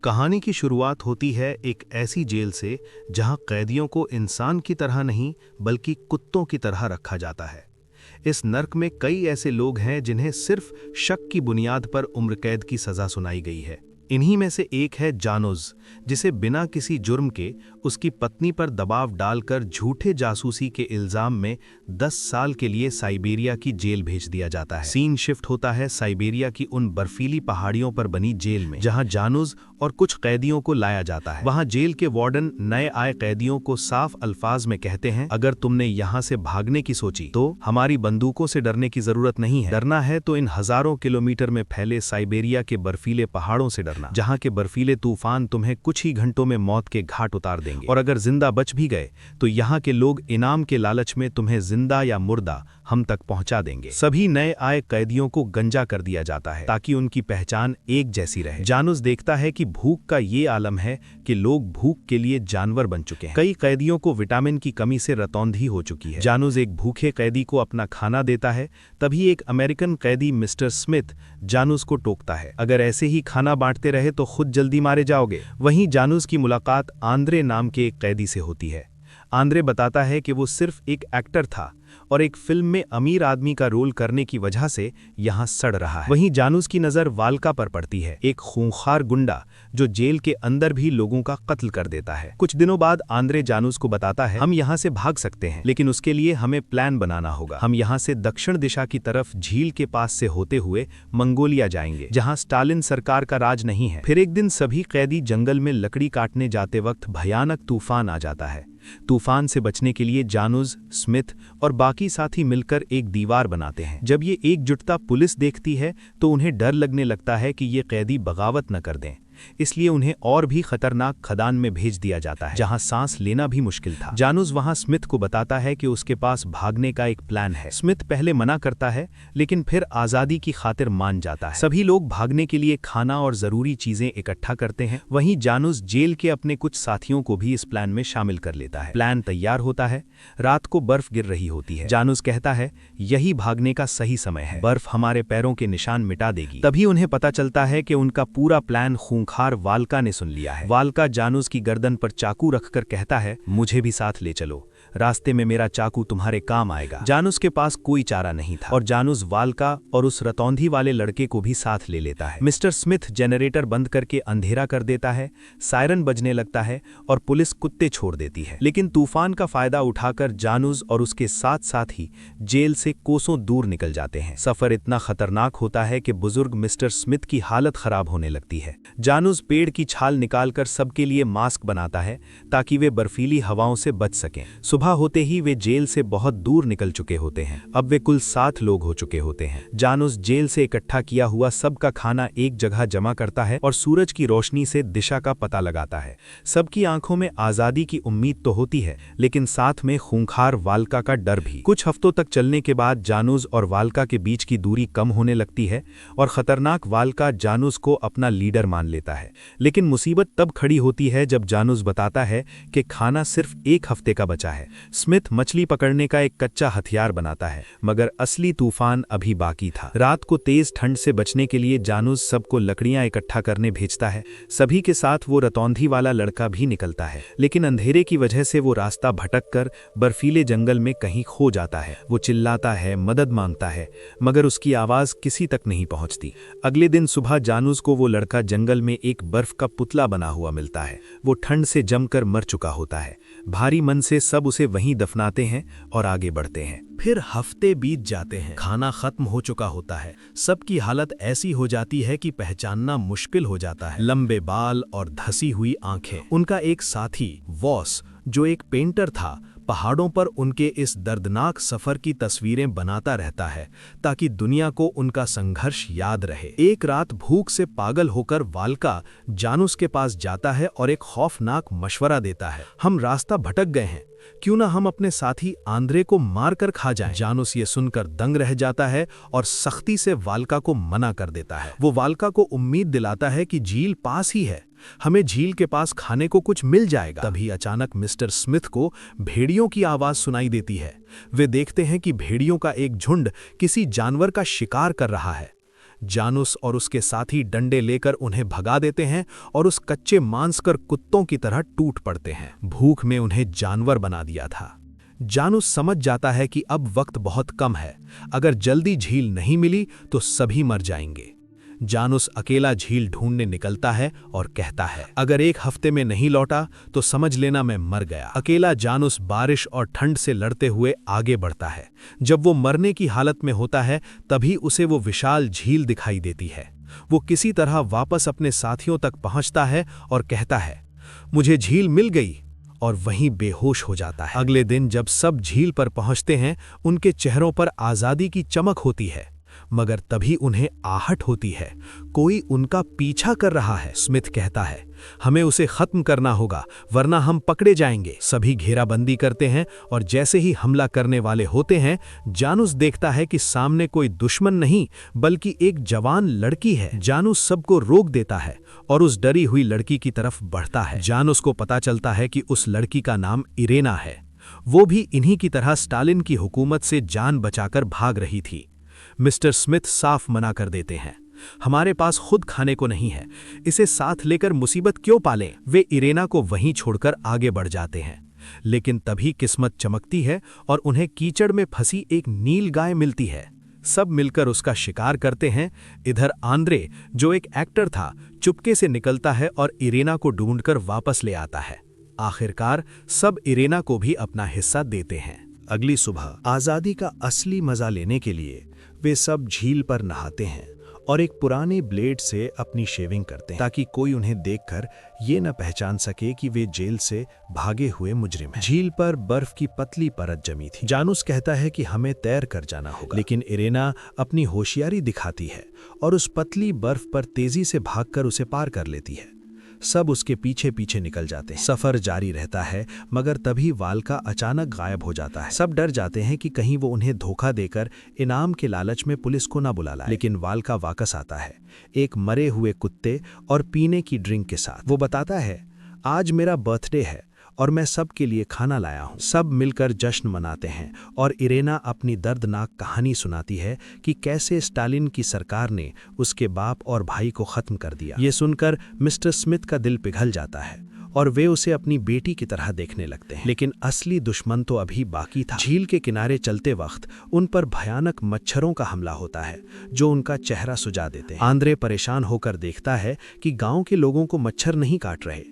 कहानी की शुरुआत होती है एक ऐसी जेल से जहां कैदियों को इंसान की तरह नहीं बल्कि कुत्तों की तरह रखा जाता है। इस नर्क में कई ऐसे लोग हैं जिन्हें सिर्फ शक की बुनियाद पर उम्र कैद की सजा सुनाई गई है। इन्हीं में से एक है जानूज, जिसे बिना किसी जुर्म के उसकी पत्नी पर दबाव डालकर झूठे जासूसी के इल्जाम में 10 साल के लिए साइबेरिया की जेल भेज दिया जाता है। सीन शिफ्ट होता है साइबेरिया की उन बर्फीली पहाड़ियों पर बनी जेल में, जहां जानूज और कुछ कैदियों को लाया जाता है। वहां जेल के वार्डन नए आए कैदियों को साफ अल्फाज में कहते हैं, अगर तुमने यहां से भागने की सोची तो हमारी बंदूकों से डरने की जरूरत नहीं है। डरना है तो इन हजारों किलोमीटर में फैले साइबेरिया के बर्फीले पहाड़ों से डरना, जहां के बर्फीले तूफान तुम्हें कुछ ही घंटों में मौत के घाट उतार देंगे। और अगर जिंदा बच भी गए तो यहाँ के लोग इनाम के लालच में तुम्हें जिंदा या मुर्दा हम तक पहुंचा देंगे। सभी नए आए कैदियों को गंजा कर दिया जाता है ताकि उनकी पहचान एक जैसी रहे। जानूज देखता है कि भूख का ये आलम है कि लोग भूख के लिए जानवर बन चुके हैं। कई कैदियों को विटामिन की कमी से रतौंधी हो चुकी है। जानूज एक भूखे कैदी को अपना खाना देता है, तभी एक अमेरिकन कैदी मिस्टर स्मिथ जानूज को टोकता है, अगर ऐसे ही खाना बांटते रहे तो खुद जल्दी मारे जाओगे। वहीं जानूज की मुलाकात आंद्रे नाम के एक कैदी से होती है। आंद्रे बताता है कि वो सिर्फ एक एक्टर था और एक फिल्म में अमीर आदमी का रोल करने की वजह से यहाँ सड़ रहा है। वहीं जानूज की नज़र वाल्का पर पड़ती है, एक खूंखार गुंडा जो जेल के अंदर भी लोगों का कत्ल कर देता है। कुछ दिनों बाद आंद्रे जानूज को बताता है, हम यहाँ से भाग सकते हैं, लेकिन उसके लिए हमें प्लान बनाना होगा। हम यहाँ से दक्षिण दिशा की तरफ झील के पास से होते हुए मंगोलिया जाएंगे, जहाँ स्टालिन सरकार का राज नहीं है। फिर एक दिन सभी कैदी जंगल में लकड़ी काटने जाते वक्त भयानक तूफान आ जाता है। तूफान से बचने के लिए जानूज, स्मिथ और बाकी साथी मिलकर एक दीवार बनाते हैं। जब ये एकजुटता पुलिस देखती है तो उन्हें डर लगने लगता है कि ये कैदी बगावत न कर दें, इसलिए उन्हें और भी खतरनाक खदान में भेज दिया जाता है, जहां सांस लेना भी मुश्किल था। जानूज वहां स्मिथ को बताता है कि उसके पास भागने का एक प्लान है। स्मिथ पहले मना करता है, लेकिन फिर आजादी की खातिर मान जाता है। सभी लोग भागने के लिए खाना और जरूरी चीजें इकट्ठा करते हैं। वहीं जानूज जेल के अपने कुछ साथियों को भी इस प्लान में शामिल कर लेता है। प्लान तैयार होता है। रात को बर्फ गिर रही होती है। जानूज कहता है, यही भागने का सही समय है, बर्फ हमारे पैरों के निशान मिटा देगी। तभी उन्हें पता चलता है कि उनका पूरा प्लान खूंखार वाल्का ने सुन लिया है। वाल्का जानूज की गर्दन पर चाकू रखकर कहता है, मुझे भी साथ ले चलो, रास्ते में मेरा चाकू तुम्हारे काम आएगा। जानूज के पास कोई चारा नहीं था और जानूज वाल्का और उस रतौंधी वाले लड़के को भी साथ ले लेता है। मिस्टर स्मिथ जनरेटर बंद करके अंधेरा कर देता है, सायरन बजने लगता है और पुलिस कुत्ते छोड़ देती है। लेकिन तूफान का फायदा उठाकर जानूज और उसके साथ साथी जेल से कोसों दूर निकल जाते हैं। सफर इतना खतरनाक होता है कि बुजुर्ग मिस्टर स्मिथ की हालत खराब होने लगती है। जानूज पेड़ की छाल निकालकर सबके लिए मास्क बनाता है ताकि वे बर्फीली हवाओं से बच सकें। सुबह होते ही वे जेल से बहुत दूर निकल चुके होते हैं। अब वे कुल 7 लोग हो चुके होते हैं। जानूज जेल से इकट्ठा किया हुआ सबका खाना एक जगह जमा करता है और सूरज की रोशनी से दिशा का पता लगाता है। सबकी आंखों में आजादी की उम्मीद तो होती है, लेकिन साथ में खूंखार वाल्का का डर भी। कुछ हफ्तों तक चलने के बाद जानूज और वाल्का के बीच की दूरी कम होने लगती है और खतरनाक वाल्का जानूज को अपना लीडर मान लेता है। लेकिन मुसीबत तब खड़ी होती है जब जानूज बताता है कि खाना सिर्फ 1 हफ्ते का बचा है। स्मिथ मछली पकड़ने का एक कच्चा हथियार बनाता है, मगर असली तूफान अभी बाकी था। रात को तेज ठंड से बचने के लिए जानूज सबको लकड़ियां इकट्ठा करने भेजता है। सभी के साथ वो रतौंधी वाला लड़का भी निकलता है, लेकिन अंधेरे की वजह से वो रास्ता भटक कर बर्फीले जंगल में कहीं खो जाता है। वो चिल्लाता है, मदद मांगता है, मगर उसकी आवाज किसी तक नहीं पहुंचती। अगले दिन सुबह जानूज को वो लड़का जंगल में एक बर्फ का पुतला बना हुआ मिलता है। वो ठंड से जमकर मर चुका होता है। भारी मन से सब उसे वहीं दफनाते हैं और आगे बढ़ते हैं। फिर हफ्ते बीत जाते हैं। खाना खत्म हो चुका होता है। सबकी हालत ऐसी हो जाती है कि पहचानना मुश्किल हो जाता है। लंबे बाल और धसी हुई आंखें। उनका एक साथी वॉस, जो एक पेंटर था, पहाड़ों पर उनके इस दर्दनाक सफर की तस्वीरें बनाता रहता है ताकि दुनिया को उनका संघर्ष याद रहे। एक रात भूख से पागल होकर वाल्का जानूज के पास जाता है और एक खौफनाक मशवरा देता है, हम रास्ता भटक गए हैं, क्यों ना हम अपने साथी आंद्रे को मार कर खा जाएं। जानूज ये सुनकर दंग रह जाता है और सख्ती से वाल्का को मना कर देता है। वो वाल्का को उम्मीद दिलाता है कि झील पास ही है, हमें झील के पास खाने को कुछ मिल जाएगा। तभी अचानक मिस्टर स्मिथ को भेड़ियों की आवाज सुनाई देती है। वे देखते हैं कि भेड़ियों का एक झुंड किसी जानवर का शिकार कर रहा है। जानुस और उसके साथी डंडे लेकर उन्हें भगा देते हैं और उस कच्चे मांस कर कुत्तों की तरह टूट पड़ते हैं। भूख में उन्हें जानवर बना दिया था। जानुस समझ जाता है कि अब वक्त बहुत कम है, अगर जल्दी झील नहीं मिली तो सभी मर जाएंगे। जानुस अकेला झील ढूंढने निकलता है और कहता है, अगर 1 हफ्ते में नहीं लौटा तो समझ लेना मैं मर गया। अकेला जानुस बारिश और ठंड से लड़ते हुए आगे बढ़ता है। जब वो मरने की हालत में होता है तभी उसे वो विशाल झील दिखाई देती है। वो किसी तरह वापस अपने साथियों तक पहुंचता है और कहता है, मुझे झील मिल गई, और वहीं बेहोश हो जाता है। अगले दिन जब सब झील पर पहुंचते हैं उनके चेहरों पर आज़ादी की चमक होती है, मगर तभी उन्हें आहट होती है, कोई उनका पीछा कर रहा है। स्मिथ कहता है, हमें उसे खत्म करना होगा वरना हम पकड़े जाएंगे। सभी घेराबंदी करते हैं और जैसे ही हमला करने वाले होते हैं जानुस देखता है कि सामने कोई दुश्मन नहीं बल्कि एक जवान लड़की है। जानुस सबको रोक देता है और उस डरी हुई लड़की की तरफ बढ़ता है। जानुस को पता चलता है कि उस लड़की का नाम इरेना है। वो भी इन्हीं की तरह स्टालिन की हुकूमत से जान बचाकर भाग रही थी। मिस्टर स्मिथ साफ मना कर देते हैं, हमारे पास खुद खाने को नहीं है, इसे साथ लेकर मुसीबत क्यों पालें। वे इरेना को वहीं छोड़कर आगे बढ़ जाते हैं, लेकिन तभी किस्मत चमकती है और उन्हें कीचड़ में फंसी एक नील गाय मिलती है। सब मिलकर उसका शिकार करते हैं। इधर आंद्रे, जो एक एक्टर था, चुपके से निकलता है और इरेना को ढूंढकर वापस ले आता है। आखिरकार सब इरेना को भी अपना हिस्सा देते हैं। अगली सुबह आज़ादी का असली मजा लेने के लिए वे सब झील पर नहाते हैं और एक पुराने ब्लेड से अपनी शेविंग करते हैं ताकि कोई उन्हें देखकर ये न पहचान सके कि वे जेल से भागे हुए मुजरिम हैं। झील पर बर्फ की पतली परत जमी थी। जानुस कहता है कि हमें तैर कर जाना होगा, लेकिन इरेना अपनी होशियारी दिखाती है और उस पतली बर्फ पर तेजी से भागकर उसे पार कर लेती है। सब उसके पीछे पीछे निकल जाते हैं। सफर जारी रहता है, मगर तभी वाल्का अचानक गायब हो जाता है। सब डर जाते हैं कि कहीं वो उन्हें धोखा देकर इनाम के लालच में पुलिस को ना बुला लाए। लेकिन वाल्का वापस आता है, एक मरे हुए कुत्ते और पीने की ड्रिंक के साथ। वो बताता है, आज मेरा बर्थडे है और मैं सबके लिए खाना लाया हूँ। सब मिलकर जश्न मनाते हैं और इरेना अपनी दर्दनाक कहानी सुनाती है कि कैसे स्टालिन की सरकार ने उसके बाप और भाई को खत्म कर दिया। ये सुनकर मिस्टर स्मिथ का दिल पिघल जाता है और वे उसे अपनी बेटी की तरह देखने लगते हैं। लेकिन असली दुश्मन तो अभी बाकी था। झील के किनारे चलते वक्त उन पर भयानक मच्छरों का हमला होता है जो उनका चेहरा सुजा देते हैं। आंद्रे परेशान होकर देखता है कि गांव के लोगों को मच्छर नहीं काट रहे।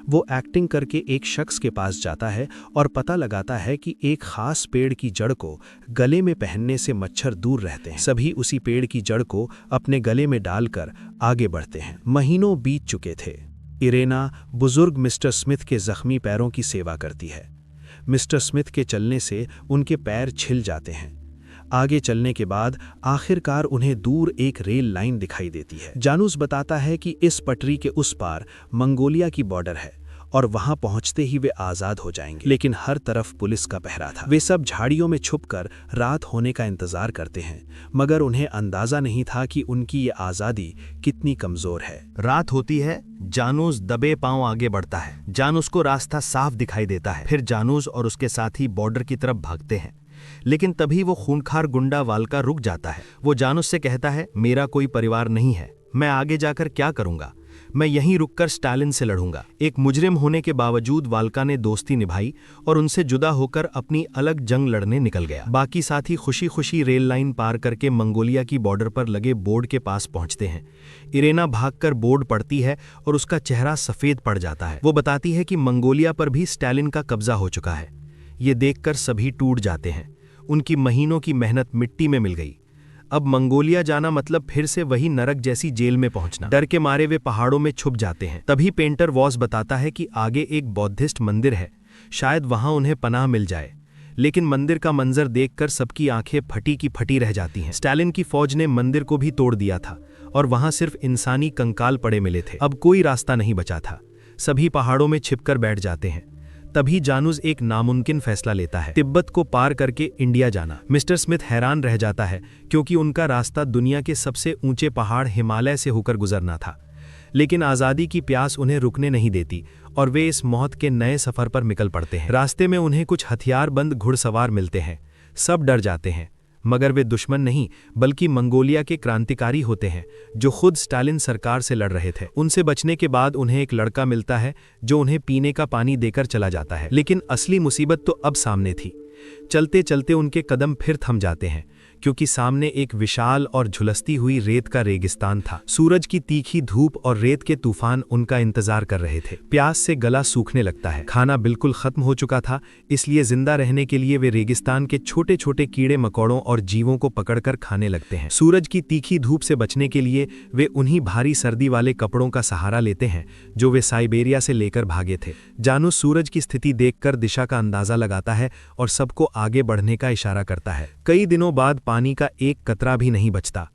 वो एक्टिंग करके एक शख्स के पास जाता है और पता लगाता है कि एक खास पेड़ की जड़ को गले में पहनने से मच्छर दूर रहते हैं। सभी उसी पेड़ की जड़ को अपने गले में डालकर आगे बढ़ते हैं। महीनों बीत चुके थे। इरेना बुजुर्ग मिस्टर स्मिथ के जख्मी पैरों की सेवा करती है। मिस्टर स्मिथ के चलने से उनके पैर छिल जाते हैं। आगे चलने के बाद आखिरकार उन्हें दूर एक रेल लाइन दिखाई देती है। जानुस बताता है कि इस पटरी के उस पार मंगोलिया की बॉर्डर है और वहां पहुंचते ही वे आज़ाद हो जाएंगे। लेकिन हर तरफ पुलिस का पहरा था। वे सब झाड़ियों में छुपकर रात होने का इंतजार करते हैं, मगर उन्हें अंदाजा नहीं था कि उनकी ये आज़ादी कितनी कमज़ोर है। रात होती है, जानुस दबे पांव आगे बढ़ता है। जानुस को रास्ता साफ दिखाई देता है। फिर जानुस और उसके साथी बॉर्डर की तरफ भागते हैं, लेकिन तभी वो खूंखार गुंडा वाल्का रुक जाता है। वो जानुस से कहता है, मेरा कोई परिवार नहीं है, मैं आगे जाकर क्या करूंगा, मैं यहीं रुककर स्टालिन से लड़ूंगा। एक मुजरिम होने के बावजूद वाल्का ने दोस्ती निभाई और उनसे जुदा होकर अपनी अलग जंग लड़ने निकल गया। बाकी साथी खुशी खुशी रेल लाइन पार करके मंगोलिया की बॉर्डर पर लगे बोर्ड के पास पहुंचते हैं। इरेना भागकर बोर्ड पढ़ती है और उसका चेहरा सफेद पड़ जाता है। वो बताती है कि मंगोलिया पर भी स्टालिन का कब्जा हो चुका है। ये देखकर सभी टूट जाते हैं। उनकी महीनों की मेहनत मिट्टी में मिल गई। अब मंगोलिया जाना मतलब फिर से वही नरक जैसी जेल में पहुंचना। डर के मारे वे पहाड़ों में छुप जाते हैं। तभी पेंटर वॉस बताता है कि आगे एक बौद्धिस्ट मंदिर है, शायद वहां उन्हें पनाह मिल जाए। लेकिन मंदिर का मंजर देखकर सबकी आंखें फटी की फटी रह जाती हैं। स्टालिन की फौज ने मंदिर को भी तोड़ दिया था और वहां सिर्फ इंसानी कंकाल पड़े मिले थे। अब कोई रास्ता नहीं बचा था। सभी पहाड़ों में छिपकर बैठ जाते हैं। तभी जानुस एक नामुमकिन फैसला लेता है, तिब्बत को पार करके इंडिया जाना। मिस्टर स्मिथ हैरान रह जाता है क्योंकि उनका रास्ता दुनिया के सबसे ऊंचे पहाड़ हिमालय से होकर गुजरना था। लेकिन आज़ादी की प्यास उन्हें रुकने नहीं देती और वे इस मौत के नए सफर पर निकल पड़ते हैं। रास्ते में उन्हें कुछ हथियारबंद घुड़सवार मिलते हैं। सब डर जाते हैं, मगर वे दुश्मन नहीं बल्कि मंगोलिया के क्रांतिकारी होते हैं जो खुद स्टालिन सरकार से लड़ रहे थे। उनसे बचने के बाद उन्हें एक लड़का मिलता है जो उन्हें पीने का पानी देकर चला जाता है, लेकिन असली मुसीबत तो अब सामने थी। चलते चलते उनके कदम फिर थम जाते हैं क्योंकि सामने एक विशाल और झुलसती हुई रेत का रेगिस्तान था। सूरज की तीखी धूप और रेत के तूफान उनका इंतजार कर रहे थे। प्यास से गला सूखने लगता है, खाना बिल्कुल खत्म हो चुका था, इसलिए जिंदा रहने के लिए वे रेगिस्तान के छोटे छोटे कीड़े मकोड़ों और जीवों को पकड़कर खाने लगते हैं। सूरज की तीखी धूप से बचने के लिए वे उन्हीं भारी सर्दी वाले कपड़ों का सहारा लेते हैं जो वे साइबेरिया से लेकर भागे थे। जानूस सूरज की स्थिति देखकर दिशा का अंदाजा लगाता है और सबको आगे बढ़ने का इशारा करता है। कई दिनों बाद पानी का एक कतरा भी नहीं बचता।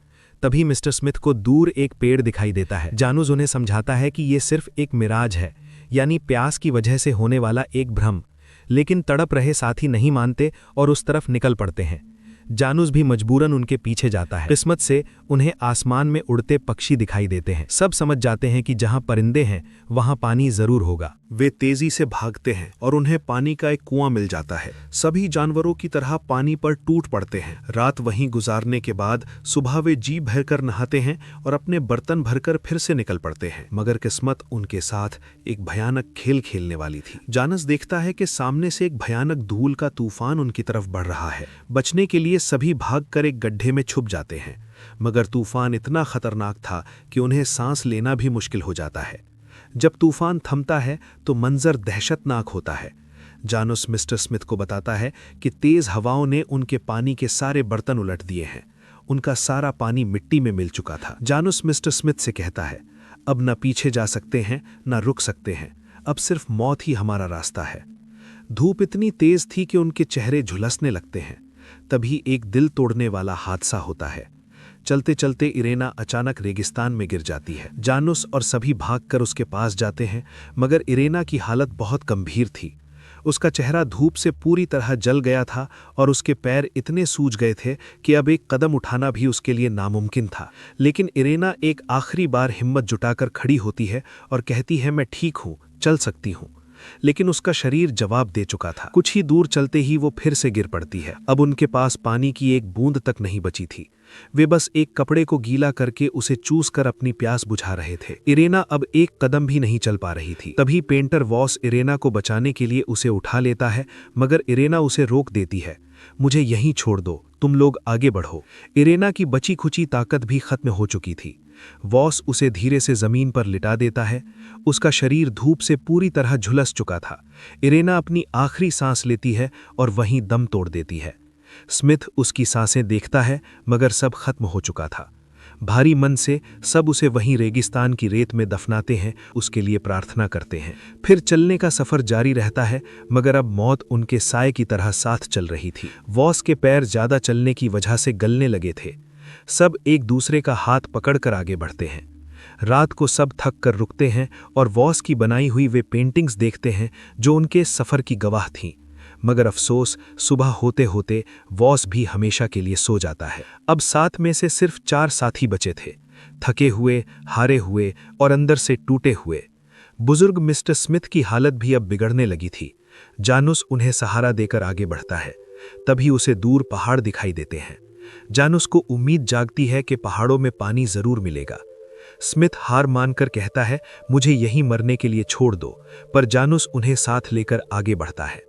तभी मिस्टर स्मिथ को दूर एक पेड़ दिखाई देता है। जानूस उन्हें समझाता है कि ये सिर्फ एक मिराज है, यानी प्यास की वजह से होने वाला एक भ्रम, लेकिन तड़प रहे साथी नहीं मानते और उस तरफ निकल पड़ते हैं। जानूस भी मजबूरन उनके पीछे जाता है। किस्मत से उन्हें आसमान में उड़ते पक्षी दिखाई देते हैं। सब समझ जाते हैं कि जहां परिंदे हैं वहां पानी जरूर होगा। वे तेजी से भागते हैं और उन्हें पानी का एक कुआं मिल जाता है। सभी जानवरों की तरह पानी पर टूट पड़ते हैं। रात वहीं गुजारने के बाद सुबह वे जी भरकर नहाते हैं और अपने बर्तन भरकर फिर से निकल पड़ते हैं। मगर किस्मत उनके साथ एक भयानक खेल खेलने वाली थी। जानस देखता है कि सामने से एक भयानक धूल का तूफान उनकी तरफ बढ़ रहा है। बचने के लिए सभी भागकर एक गड्ढे में छुप जाते हैं, मगर तूफान इतना खतरनाक था कि उन्हें सांस लेना भी मुश्किल हो जाता है। जब तूफान थमता है तो मंजर दहशतनाक होता है। जानूस मिस्टर स्मिथ को बताता है कि तेज हवाओं ने उनके पानी के सारे बर्तन उलट दिए हैं। उनका सारा पानी मिट्टी में मिल चुका था। जानूस मिस्टर स्मिथ से कहता है, अब न पीछे जा सकते हैं न रुक सकते हैं, अब सिर्फ मौत ही हमारा रास्ता है। धूप इतनी तेज थी कि उनके चेहरे झुलसने लगते हैं। तभी एक दिल तोड़ने वाला हादसा होता है। चलते चलते इरेना अचानक रेगिस्तान में गिर जाती है। जानूस और सभी भागकर उसके पास जाते हैं, मगर इरेना की हालत बहुत गंभीर थी। उसका चेहरा धूप से पूरी तरह जल गया था और उसके पैर इतने सूज गए थे कि अब एक कदम उठाना भी उसके लिए नामुमकिन था। लेकिन इरेना एक आखिरी बार हिम्मत जुटाकर खड़ी होती है और कहती है, मैं ठीक हूँ, चल सकती हूँ। लेकिन उसका शरीर जवाब दे चुका था। कुछ ही दूर चलते ही वो फिर से गिर पड़ती है। अब उनके पास पानी की एक बूंद तक नहीं बची थी। वे बस एक कपड़े को गीला करके उसे चूस कर अपनी प्यास बुझा रहे थे। इरेना अब एक कदम भी नहीं चल पा रही थी। तभी पेंटर वॉस इरेना को बचाने के लिए उसे उठा लेता है, मगर इरेना उसे रोक देती है। मुझे यहीं छोड़ दो, तुम लोग आगे बढ़ो। इरेना की बची खुची ताकत भी खत्म हो चुकी थी। वॉस उसे धीरे से जमीन पर लिटा देता है। उसका शरीर धूप से पूरी तरह झुलस चुका था। इरेना अपनी आखिरी सांस लेती है और वहीं दम तोड़ देती है। स्मिथ उसकी सांसें देखता है, मगर सब खत्म हो चुका था। भारी मन से सब उसे वहीं रेगिस्तान की रेत में दफनाते हैं, उसके लिए प्रार्थना करते हैं। फिर चलने का सफर जारी रहता है, मगर अब मौत उनके साए की तरह साथ चल रही थी। वॉस के पैर ज्यादा चलने की वजह से गलने लगे थे। सब एक दूसरे का हाथ पकड़कर आगे बढ़ते हैं। रात को सब थक कर रुकते हैं और वॉस की बनाई हुई वे पेंटिंग्स देखते हैं जो उनके सफ़र की गवाह थीं। मगर अफसोस, सुबह होते होते वॉस भी हमेशा के लिए सो जाता है। अब 7 में से सिर्फ 4 साथी बचे थे, थके हुए, हारे हुए और अंदर से टूटे हुए। बुजुर्ग मिस्टर स्मिथ की हालत भी अब बिगड़ने लगी थी। जानूस उन्हें सहारा देकर आगे बढ़ता है। तभी उसे दूर पहाड़ दिखाई देते हैं। जानूस को उम्मीद जागती है कि पहाड़ों में पानी जरूर मिलेगा। स्मिथ हार मानकर कहता है, मुझे यहीं मरने के लिए छोड़ दो, पर जानूस उन्हें साथ लेकर आगे बढ़ता है।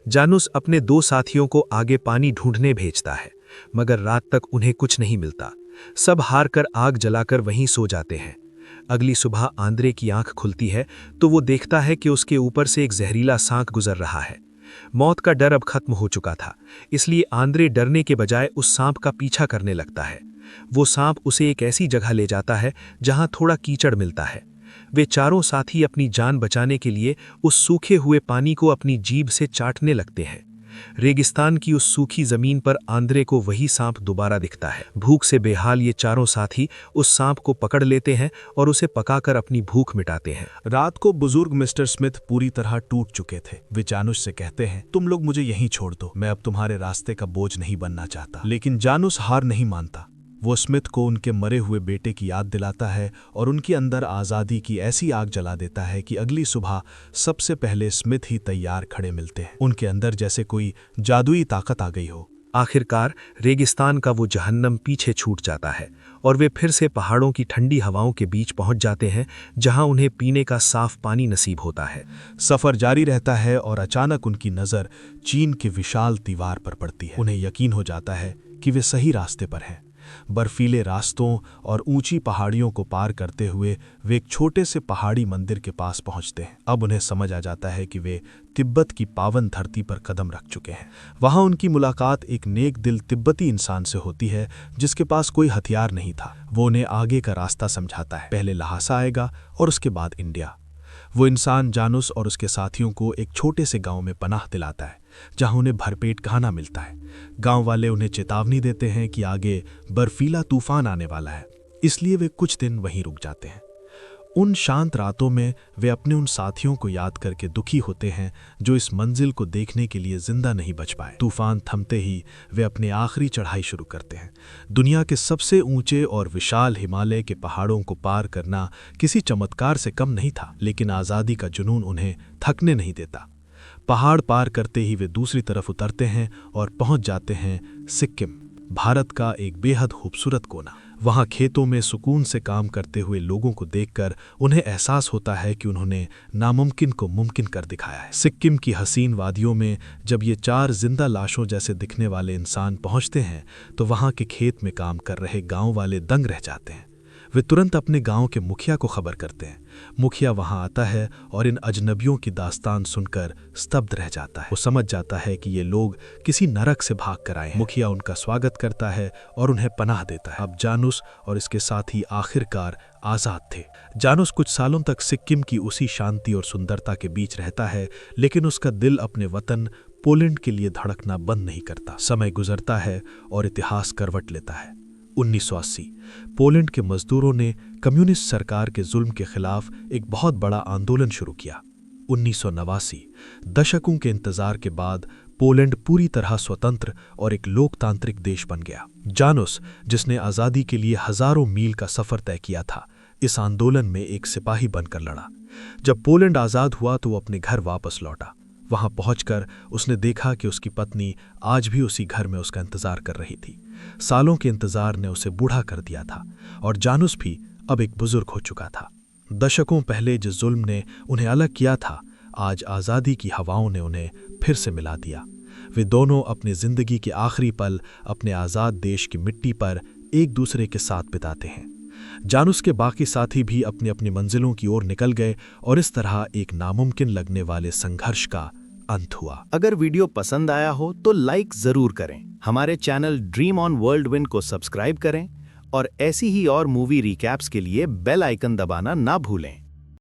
जानूस अपने 2 साथियों को आगे पानी ढूंढने भेजता है, मगर रात तक उन्हें कुछ नहीं मिलता। सब हार कर आग जलाकर वहीं सो जाते हैं। अगली सुबह आंद्रे की आंख खुलती है तो वो देखता है कि उसके ऊपर से एक जहरीला सांप गुजर रहा है। मौत का डर अब खत्म हो चुका था, इसलिए आंद्रे डरने के बजाय उस सांप का पीछा करने लगता है। वो सांप उसे एक ऐसी जगह ले जाता है जहां थोड़ा कीचड़ मिलता है। वे चारों साथी अपनी जान बचाने के लिए उस सूखे हुए पानी को अपनी जीभ से चाटने लगते हैं। रेगिस्तान की उस सूखी जमीन पर आंद्रे को वही सांप दोबारा दिखता है। भूख से बेहाल ये चारों साथी उस सांप को पकड़ लेते हैं और उसे पकाकर अपनी भूख मिटाते हैं। रात को बुजुर्ग मिस्टर स्मिथ पूरी तरह टूट चुके थे। वे जानूस से कहते हैं, तुम लोग मुझे यहीं छोड़ दो, मैं अब तुम्हारे रास्ते का बोझ नहीं बनना चाहता। लेकिन जानूस हार नहीं मानता। वो स्मिथ को उनके मरे हुए बेटे की याद दिलाता है और उनके अंदर आज़ादी की ऐसी आग जला देता है कि अगली सुबह सबसे पहले स्मिथ ही तैयार खड़े मिलते हैं। उनके अंदर जैसे कोई जादुई ताकत आ गई हो। आखिरकार रेगिस्तान का वो जहन्नम पीछे छूट जाता है और वे फिर से पहाड़ों की ठंडी हवाओं के बीच पहुंच जाते हैं, जहां उन्हें पीने का साफ पानी नसीब होता है। सफर जारी रहता है और अचानक उनकी नज़र चीन के विशाल दीवार पर पड़ती है। उन्हें यकीन हो जाता है कि वे सही रास्ते पर हैं। बर्फीले रास्तों और ऊंची पहाड़ियों को पार करते हुए वे एक छोटे से पहाड़ी मंदिर के पास पहुंचते हैं। अब उन्हें समझ आ जाता है कि वे तिब्बत की पावन धरती पर कदम रख चुके हैं। वहां उनकी मुलाकात एक नेक दिल तिब्बती इंसान से होती है जिसके पास कोई हथियार नहीं था। वो उन्हें आगे का रास्ता समझाता है। पहले लहासा आएगा और उसके बाद इंडिया। वो इंसान जानूस और उसके साथियों को एक छोटे से गांव में पनाह दिलाता है जहां उन्हें भरपेट खाना मिलता है। गांव वाले उन्हें चेतावनी देते हैं कि आगे बर्फीला तूफान आने वाला है, इसलिए वे कुछ दिन वहीं रुक जाते हैं। उन शांत रातों में वे अपने उन साथियों को याद करके दुखी होते हैं जो इस मंजिल को देखने के लिए जिंदा नहीं बच पाए। तूफान थमते ही वे अपनी आखिरी चढ़ाई शुरू करते हैं। दुनिया के सबसे ऊंचे और विशाल हिमालय के पहाड़ों को पार करना किसी चमत्कार से कम नहीं था, लेकिन आज़ादी का जुनून उन्हें थकने नहीं देता। पहाड़ पार करते ही वे दूसरी तरफ उतरते हैं और पहुंच जाते हैं सिक्किम, भारत का एक बेहद खूबसूरत कोना। वहां खेतों में सुकून से काम करते हुए लोगों को देखकर उन्हें एहसास होता है कि उन्होंने नामुमकिन को मुमकिन कर दिखाया है। सिक्किम की हसीन वादियों में जब ये 4 जिंदा लाशों जैसे दिखने वाले इंसान पहुंचते हैं तो वहां के खेत में काम कर रहे गांव वाले दंग रह जाते हैं। वे तुरंत अपने गांव के मुखिया को खबर करते हैं। मुखिया वहां आता है और इन अजनबियों की दास्तान सुनकर स्तब्ध रह जाता है। वो समझ जाता है कि ये लोग किसी नरक से भाग कर आए हैं। मुखिया उनका स्वागत करता है और उन्हें पनाह देता है। अब जानूस और इसके साथी आखिरकार आज़ाद थे। जानूस कुछ सालों तक सिक्किम की उसी शांति और सुंदरता के बीच रहता है, लेकिन उसका दिल अपने वतन पोलैंड के लिए धड़कना बंद नहीं करता। समय गुजरता है और इतिहास करवट लेता है। 1980 पोलैंड के मजदूरों ने कम्युनिस्ट सरकार के जुल्म के खिलाफ एक बहुत बड़ा आंदोलन शुरू किया। 1989 दशकों के इंतजार के बाद पोलैंड पूरी तरह स्वतंत्र और एक लोकतांत्रिक देश बन गया। जानूस, जिसने आज़ादी के लिए हजारों मील का सफर तय किया था, इस आंदोलन में एक सिपाही बनकर लड़ा। जब पोलैंड आज़ाद हुआ तो वो अपने घर वापस लौटा। वहां पहुंचकर उसने देखा कि उसकी पत्नी आज भी उसी घर में उसका इंतजार कर रही थी। सालों के इंतजार ने उसे बूढ़ा कर दिया था और जानूस भी अब एक बुजुर्ग हो चुका था। दशकों पहले जिस जुल्म ने उन्हें अलग किया था, आज आज़ादी की हवाओं ने उन्हें फिर से मिला दिया। वे दोनों अपनी जिंदगी के आखिरी पल अपने आज़ाद देश की मिट्टी पर एक दूसरे के साथ बिताते हैं। जानूस के बाकी साथी भी अपनी अपनी मंजिलों की ओर निकल गए और इस तरह एक नामुमकिन लगने वाले संघर्ष का अंत हुआ। अगर वीडियो पसंद आया हो तो लाइक जरूर करें, हमारे channel dream on world win को सब्सक्राइब करें और ऐसी ही और मूवी रिकैप्स के लिए बेल आइकन दबाना ना भूलें।